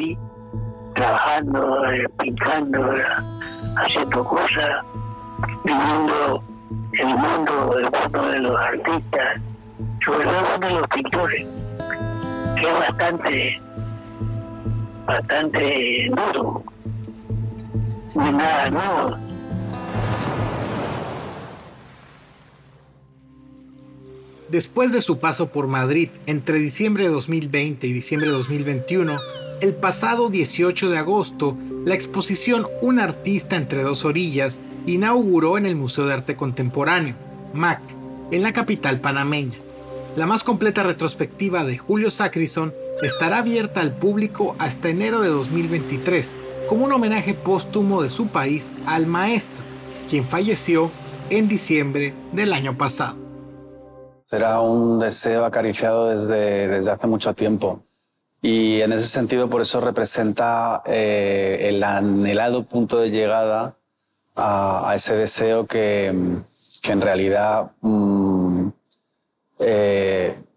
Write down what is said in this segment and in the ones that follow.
ahí trabajando, pintando, haciendo cosas, viviendo el mundo de los artistas, sobre todo el mundo de los pintores, que es bastante duro, no es nada nuevo. Después de su paso por Madrid entre diciembre de 2020 y diciembre de 2021, el pasado 18 de agosto, la exposición Un artista entre dos orillas inauguró en el Museo de Arte Contemporáneo, MAC, en la capital panameña. La más completa retrospectiva de Julio Sacristón estará abierta al público hasta enero de 2023, como un homenaje póstumo de su país al maestro, quien falleció en diciembre del año pasado. Era un deseo acariciado desde hace mucho tiempo. Y en ese sentido, por eso representa el anhelado punto de llegada a ese deseo que en realidad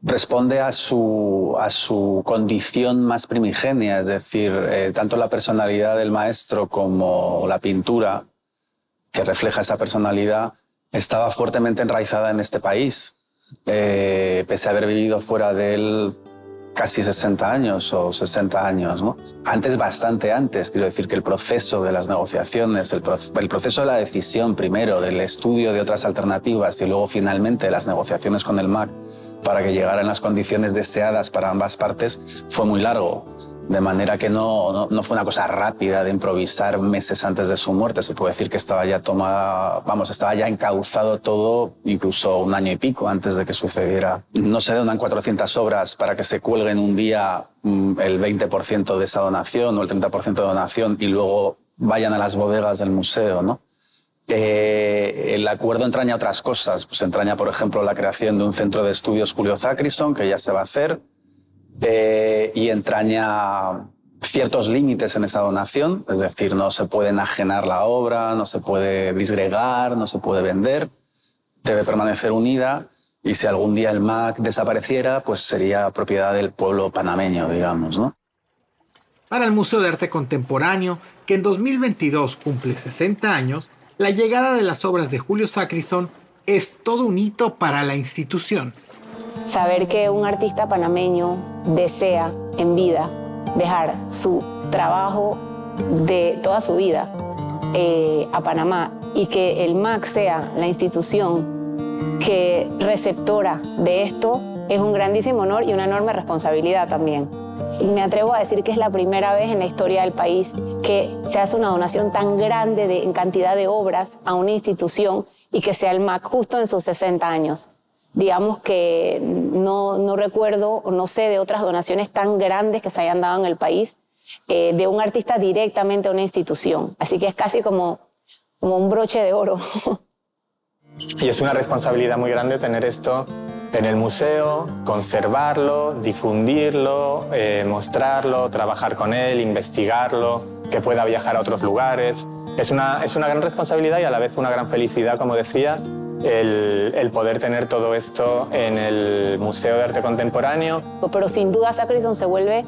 responde a su condición más primigenia. Es decir, tanto la personalidad del maestro como la pintura, que refleja esa personalidad, estaba fuertemente enraizada en este país. Pese a haber vivido fuera de él casi 60 años o 60 años, ¿no? Bastante antes, quiero decir que el proceso de las negociaciones, el proceso de la decisión primero, del estudio de otras alternativas y luego finalmente las negociaciones con el MAC para que llegaran las condiciones deseadas para ambas partes, fue muy largo. De manera que no fue una cosa rápida de improvisar meses antes de su muerte. Se puede decir que estaba ya estaba ya encauzado todo, incluso un año y pico antes de que sucediera. No se donan 400 obras para que se cuelguen un día el 20% de esa donación o el 30% de donación y luego vayan a las bodegas del museo, ¿no? El acuerdo entraña otras cosas. Pues entraña, por ejemplo, la creación de un centro de estudios Julio Sacristón, que ya se va a hacer, y entraña ciertos límites en esa donación, es decir, no se puede enajenar la obra, no se puede disgregar, no se puede vender, debe permanecer unida y si algún día el MAC desapareciera, pues sería propiedad del pueblo panameño, digamos, ¿no? Para el Museo de Arte Contemporáneo, que en 2022 cumple 60 años, la llegada de las obras de Julio Sacristón es todo un hito para la institución. Saber que un artista panameño desea en vida dejar su trabajo de toda su vida a Panamá y que el MAC sea la institución que receptora de esto es un grandísimo honor y una enorme responsabilidad también. Y me atrevo a decir que es la primera vez en la historia del país que se hace una donación tan grande en cantidad de obras a una institución y que sea el MAC justo en sus 60 años. Digamos que no recuerdo o no sé de otras donaciones tan grandes que se hayan dado en el país de un artista directamente a una institución. Así que es casi como un broche de oro. Y es una responsabilidad muy grande tener esto en el museo, conservarlo, difundirlo, mostrarlo, trabajar con él, investigarlo, que pueda viajar a otros lugares. Es una gran responsabilidad y a la vez una gran felicidad, como decía, el poder tener todo esto en el Museo de Arte Contemporáneo. Pero sin duda Sacristón se vuelve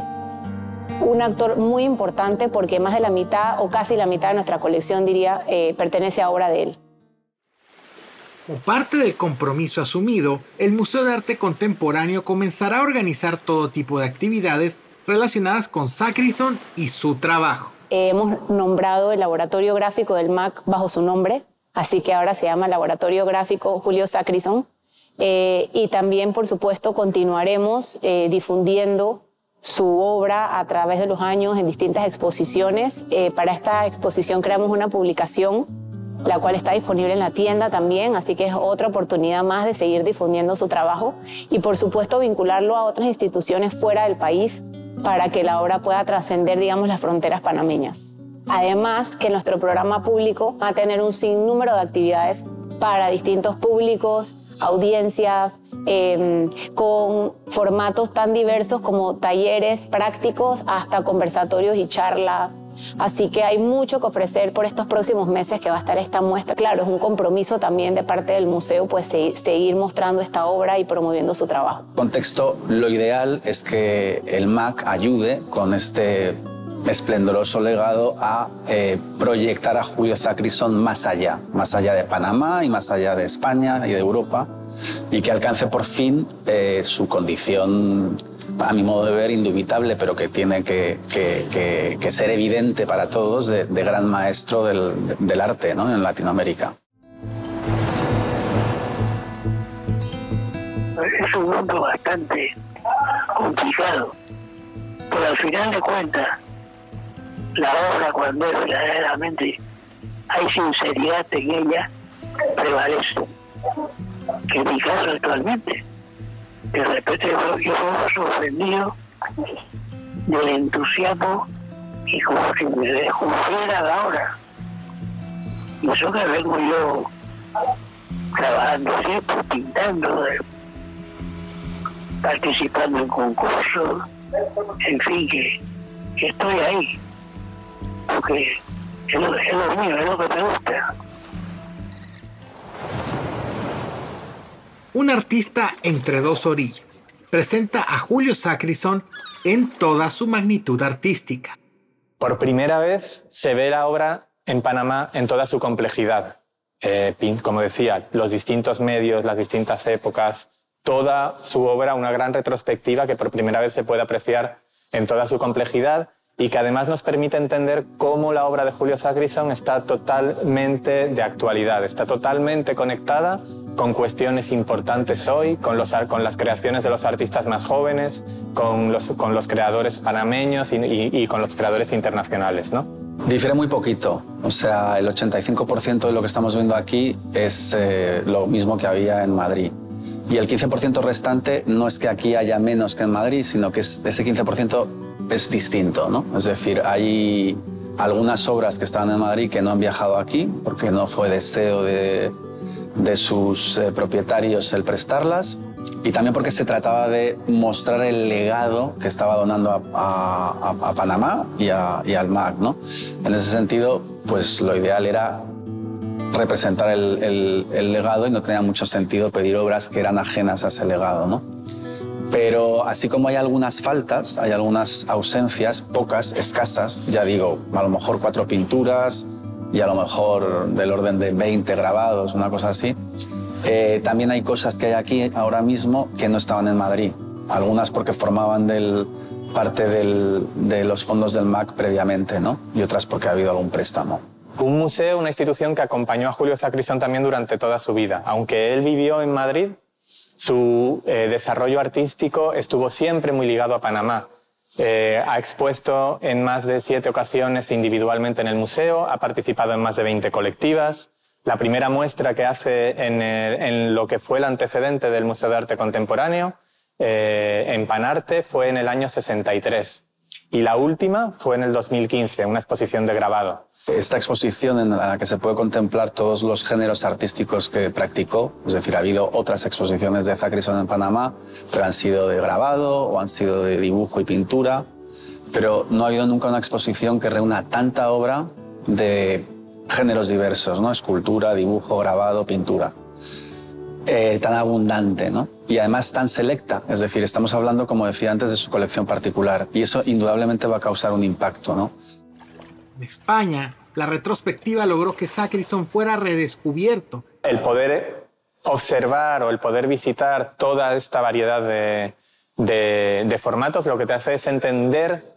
un actor muy importante porque más de la mitad o casi la mitad de nuestra colección, diría, pertenece a obra de él. Como parte del compromiso asumido, el Museo de Arte Contemporáneo comenzará a organizar todo tipo de actividades relacionadas con Sacristón y su trabajo. Hemos nombrado el laboratorio gráfico del MAC bajo su nombre, así que ahora se llama Laboratorio Gráfico Julio Sacristón. Y también, por supuesto, continuaremos difundiendo su obra a través de los años en distintas exposiciones. Para esta exposición creamos una publicación, la cual está disponible en la tienda también, así que es otra oportunidad más de seguir difundiendo su trabajo y, por supuesto, vincularlo a otras instituciones fuera del país para que la obra pueda trascender, digamos, las fronteras panameñas. Además, que nuestro programa público va a tener un sinnúmero de actividades para distintos públicos, audiencias, con formatos tan diversos como talleres prácticos hasta conversatorios y charlas. Así que hay mucho que ofrecer por estos próximos meses que va a estar esta muestra. Claro, es un compromiso también de parte del museo, pues seguir mostrando esta obra y promoviendo su trabajo. En contexto, lo ideal es que el MAC ayude con este esplendoroso legado a proyectar a Julio Sacristán más allá de Panamá y más allá de España y de Europa, y que alcance por fin su condición, a mi modo de ver, indubitable, pero que tiene que ser evidente para todos, de gran maestro del arte, ¿no?, en Latinoamérica. Es un mundo bastante complicado, pero al final de cuentas, la obra, cuando es verdaderamente hay sinceridad en ella, prevalece. Que es mi caso actualmente. De repente yo me sorprendido del entusiasmo y como si me descubriera la obra. Y eso que vengo yo trabajando siempre, pintando, participando en concursos, en fin, que estoy ahí, porque es lo mío, es lo que me gusta. Un artista entre dos orillas presenta a Julio Sacristán en toda su magnitud artística. Por primera vez se ve la obra en Panamá en toda su complejidad. Como decía, los distintos medios, las distintas épocas, toda su obra, una gran retrospectiva que por primera vez se puede apreciar en toda su complejidad y que además nos permite entender cómo la obra de Julio Sacristán está totalmente de actualidad, está totalmente conectada con cuestiones importantes hoy, con las creaciones de los artistas más jóvenes, con los creadores panameños y con los creadores internacionales, ¿no? Difiere muy poquito, o sea, el 85% de lo que estamos viendo aquí es lo mismo que había en Madrid. Y el 15% restante no es que aquí haya menos que en Madrid, sino que ese 15% es distinto, ¿no? Es decir, hay algunas obras que estaban en Madrid que no han viajado aquí, porque no fue deseo de sus propietarios el prestarlas, y también porque se trataba de mostrar el legado que estaba donando a Panamá y al MAC, ¿no? En ese sentido, pues lo ideal era representar el legado y no tenía mucho sentido pedir obras que eran ajenas a ese legado, ¿no? Pero así como hay algunas faltas, hay algunas ausencias, pocas, escasas, ya digo, a lo mejor 4 pinturas y a lo mejor del orden de 20 grabados, una cosa así, también hay cosas que hay aquí ahora mismo que no estaban en Madrid. Algunas porque formaban parte de los fondos del MAC previamente, ¿no? Y otras porque ha habido algún préstamo. Un museo, una institución que acompañó a Julio Sacristán también durante toda su vida. Aunque él vivió en Madrid, su desarrollo artístico estuvo siempre muy ligado a Panamá. Ha expuesto en más de 7 ocasiones individualmente en el museo, ha participado en más de 20 colectivas. La primera muestra que hace en lo que fue el antecedente del Museo de Arte Contemporáneo, en Panarte, fue en el año 63. Y la última fue en el 2015, una exposición de grabado. Esta exposición en la que se puede contemplar todos los géneros artísticos que practicó, es decir, ha habido otras exposiciones de Sacristán en Panamá, pero han sido de grabado o han sido de dibujo y pintura, pero no ha habido nunca una exposición que reúna tanta obra de géneros diversos, ¿no? Escultura, dibujo, grabado, pintura. Tan abundante, ¿no? Y además tan selecta, es decir, estamos hablando, como decía antes, de su colección particular, y eso indudablemente va a causar un impacto, ¿no? En España, la retrospectiva logró que Sacristán fuera redescubierto. El poder observar o el poder visitar toda esta variedad de formatos lo que te hace es entender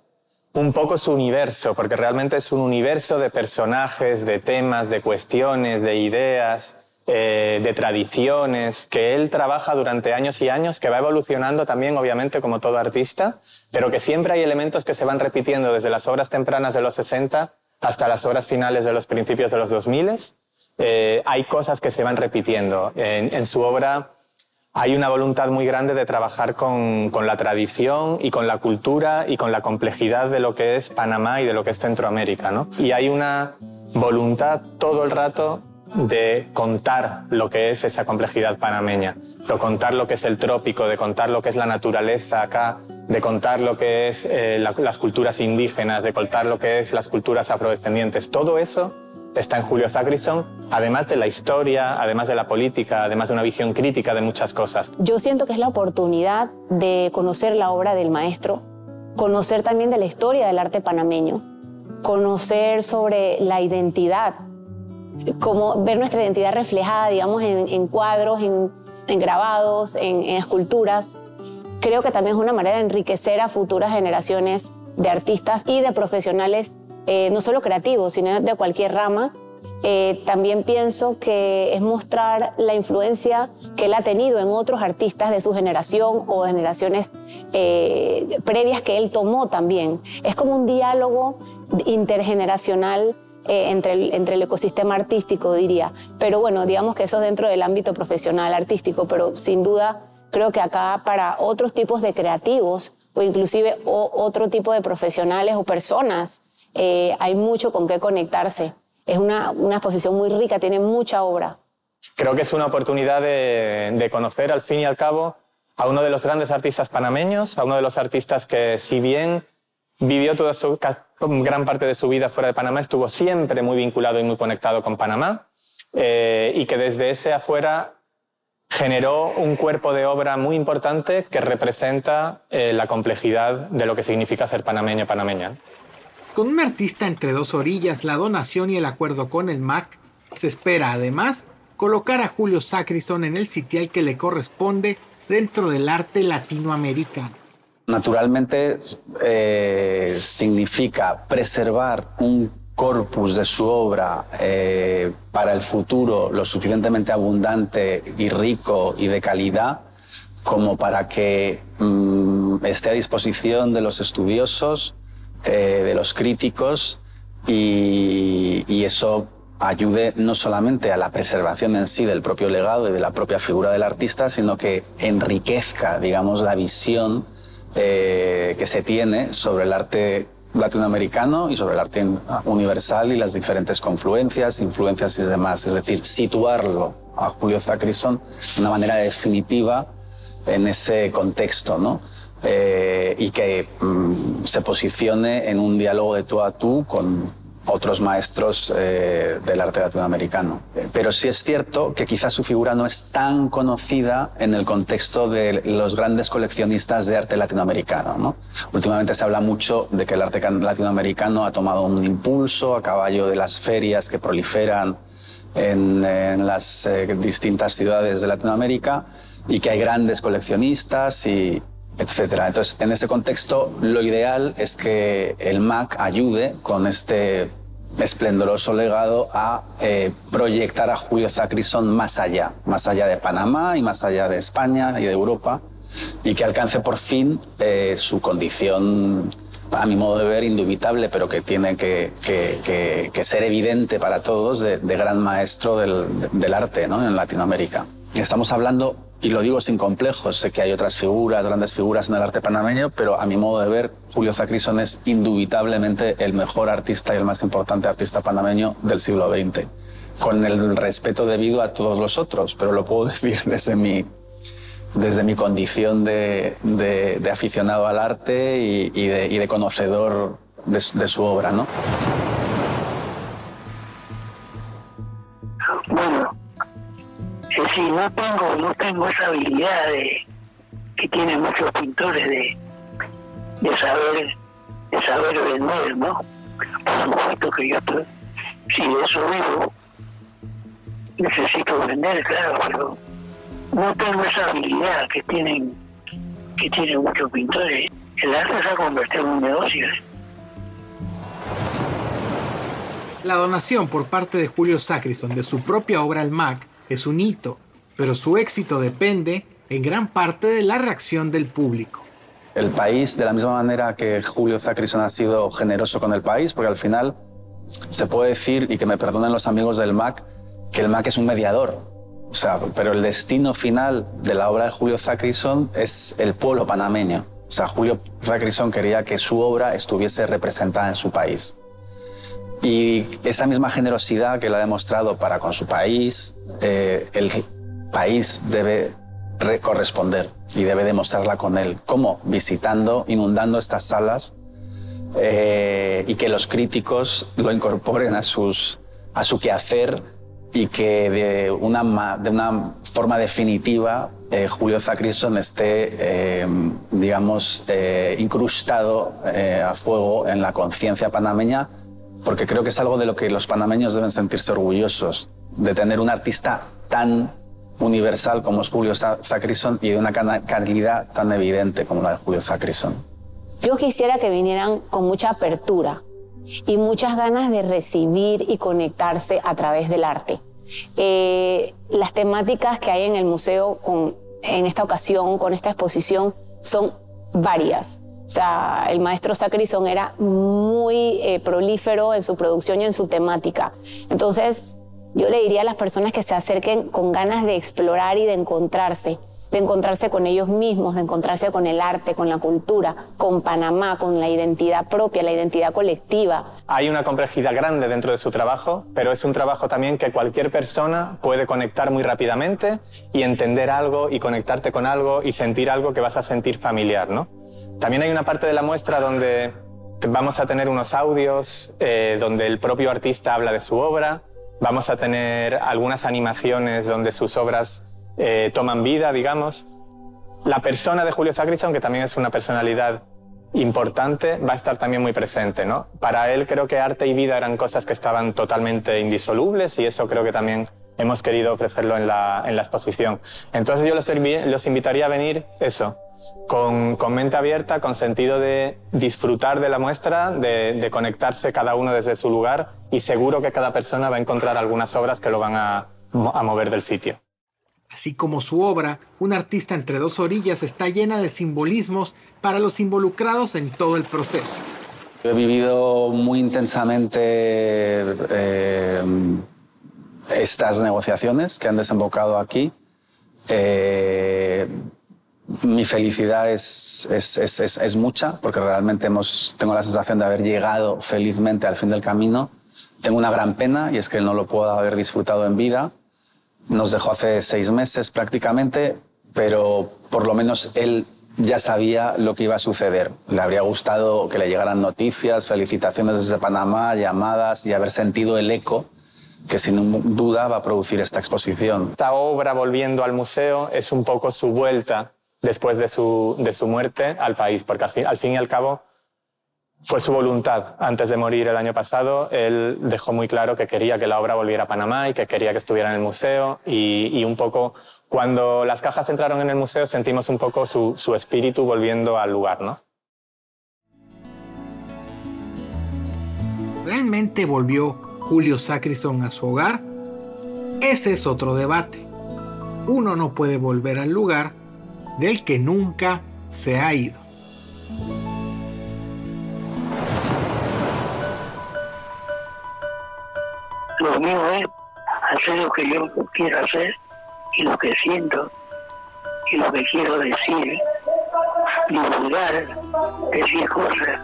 un poco su universo, porque realmente es un universo de personajes, de temas, de cuestiones, de ideas, de tradiciones, que él trabaja durante años y años, que va evolucionando también, obviamente, como todo artista, pero que siempre hay elementos que se van repitiendo desde las obras tempranas de los 60 hasta las obras finales de los principios de los 2000. Hay cosas que se van repitiendo. En su obra hay una voluntad muy grande de trabajar con la tradición y con la cultura y con la complejidad de lo que es Panamá y de lo que es Centroamérica, ¿no? Y hay una voluntad todo el rato de contar lo que es esa complejidad panameña, de contar lo que es el trópico, de contar lo que es la naturaleza acá, de contar lo que es las culturas indígenas, de contar lo que es las culturas afrodescendientes. Todo eso está en Julio Sacristán, además de la historia, además de la política, además de una visión crítica de muchas cosas. Yo siento que es la oportunidad de conocer la obra del maestro conocer también de la historia del arte panameño, conocer sobre la identidad, cómo ver nuestra identidad reflejada, digamos, en cuadros, en grabados, en esculturas. Creo que también es una manera de enriquecer a futuras generaciones de artistas y de profesionales, no solo creativos, sino de cualquier rama. También pienso que es mostrar la influencia que él ha tenido en otros artistas de su generación o de generaciones previas que él tomó también. Es como un diálogo intergeneracional entre el ecosistema artístico, diría. Pero bueno, digamos que eso es dentro del ámbito profesional artístico, pero sin duda creo que acá para otros tipos de creativos o inclusive otro tipo de profesionales o personas hay mucho con qué conectarse. Es una exposición muy rica, tiene mucha obra. Creo que es una oportunidad de conocer al fin y al cabo a uno de los grandes artistas panameños, a uno de los artistas que, si bien vivió gran parte de su vida fuera de Panamá, estuvo siempre muy vinculado y muy conectado con Panamá, y que desde ese afuera generó un cuerpo de obra muy importante que representa la complejidad de lo que significa ser panameño o panameña. Con un artista entre dos orillas, la donación y el acuerdo con el MAC, se espera además colocar a Julio Sacristón en el sitial que le corresponde dentro del arte latinoamericano. Naturalmente significa preservar un corpus de su obra para el futuro lo suficientemente abundante y rico y de calidad como para que esté a disposición de los estudiosos, de los críticos, y eso ayude no solamente a la preservación en sí del propio legado y de la propia figura del artista, sino que enriquezca, digamos, la visión que se tiene sobre el arte latinoamericano y sobre el arte universal y las diferentes confluencias, influencias y demás. Es decir, situarlo a Julio Sacristón de una manera definitiva en ese contexto, ¿no? Y que se posicione en un diálogo de tú a tú con otros maestros del arte latinoamericano. Pero sí es cierto que quizás su figura no es tan conocida en el contexto de los grandes coleccionistas de arte latinoamericano, ¿no? Últimamente se habla mucho de que el arte latinoamericano ha tomado un impulso a caballo de las ferias que proliferan en las distintas ciudades de Latinoamérica, y que hay grandes coleccionistas y etcétera. Entonces, en ese contexto, lo ideal es que el MAC ayude con este esplendoroso legado a proyectar a Julio Sacristón más allá de Panamá y más allá de España y de Europa, y que alcance por fin su condición, a mi modo de ver, indubitable, pero que tiene que ser evidente para todos, de gran maestro del arte, ¿no?, en Latinoamérica. Estamos hablando, y lo digo sin complejos, sé que hay otras figuras, grandes figuras en el arte panameño, pero a mi modo de ver, Julio Sacristón es indubitablemente el mejor artista y el más importante artista panameño del siglo XX, con el respeto debido a todos los otros, pero lo puedo decir desde mi condición de aficionado al arte y de conocedor de su obra, ¿no? Bueno, es decir, no tengo esa habilidad que tienen muchos pintores de saber vender, ¿no? Por supuesto que yo, si de eso vivo, necesito vender, claro, pero no tengo esa habilidad que tienen muchos pintores. El arte se ha convertido en un negocio. La donación por parte de Julio Sacristón de su propia obra al MAC es un hito, pero su éxito depende en gran parte de la reacción del público. El país, de la misma manera que Julio Sacristón ha sido generoso con el país, porque al final se puede decir, y que me perdonen los amigos del MAC, que el MAC es un mediador. O sea, pero el destino final de la obra de Julio Sacristón es el pueblo panameño. O sea, Julio Sacristón quería que su obra estuviese representada en su país. Y esa misma generosidad que él ha demostrado para con su país, el país debe corresponder y debe demostrarla con él. ¿Cómo? Visitando, inundando estas salas, y que los críticos lo incorporen a su quehacer y que de una forma definitiva Julio Zachrisson esté, digamos, incrustado a fuego en la conciencia panameña, porque creo que es algo de lo que los panameños deben sentirse orgullosos, de tener un artista tan universal como es Julio Zachrisson y de una calidad tan evidente como la de Julio Zachrisson. Yo quisiera que vinieran con mucha apertura y muchas ganas de recibir y conectarse a través del arte. Las temáticas que hay en el museo en esta ocasión, con esta exposición, son varias. O sea, el maestro Zachrisson era muy prolífero en su producción y en su temática. Entonces, yo le diría a las personas que se acerquen con ganas de explorar y de encontrarse con ellos mismos, de encontrarse con el arte, con la cultura, con Panamá, con la identidad propia, la identidad colectiva. Hay una complejidad grande dentro de su trabajo, pero es un trabajo también que cualquier persona puede conectar muy rápidamente y entender algo y conectarte con algo y sentir algo que vas a sentir familiar, ¿no? También hay una parte de la muestra donde vamos a tener unos audios donde el propio artista habla de su obra, vamos a tener algunas animaciones donde sus obras toman vida, digamos. La persona de Julio Zachrisson, que también es una personalidad importante, va a estar también muy presente, ¿no? Para él creo que arte y vida eran cosas que estaban totalmente indisolubles y eso creo que también hemos querido ofrecerlo en la exposición. Entonces yo los invitaría a venir, eso, con mente abierta, con sentido de disfrutar de la muestra, de conectarse cada uno desde su lugar y seguro que cada persona va a encontrar algunas obras que lo van a mover del sitio. Así como su obra, Un artista entre dos orillas está llena de simbolismos para los involucrados en todo el proceso. He vivido muy intensamente estas negociaciones que han desembocado aquí. Mi felicidad es mucha, porque realmente tengo la sensación de haber llegado felizmente al fin del camino. Tengo una gran pena, y es que él no lo puedo haber disfrutado en vida. Nos dejó hace 6 meses prácticamente, pero por lo menos él ya sabía lo que iba a suceder. Le habría gustado que le llegaran noticias, felicitaciones desde Panamá, llamadas y haber sentido el eco que sin duda va a producir esta exposición. Esta obra, volviendo al museo, es un poco su vuelta después de su muerte al país, porque al fin y al cabo fue su voluntad. Antes de morir el año pasado, él dejó muy claro que quería que la obra volviera a Panamá y que quería que estuviera en el museo y un poco cuando las cajas entraron en el museo sentimos un poco su espíritu volviendo al lugar, ¿no? ¿Realmente volvió Julio Zachrisson a su hogar? Ese es otro debate. Uno no puede volver al lugar del que nunca se ha ido. Lo mío es hacer lo que yo quiero hacer y lo que siento y lo que quiero decir, divulgar, decir cosas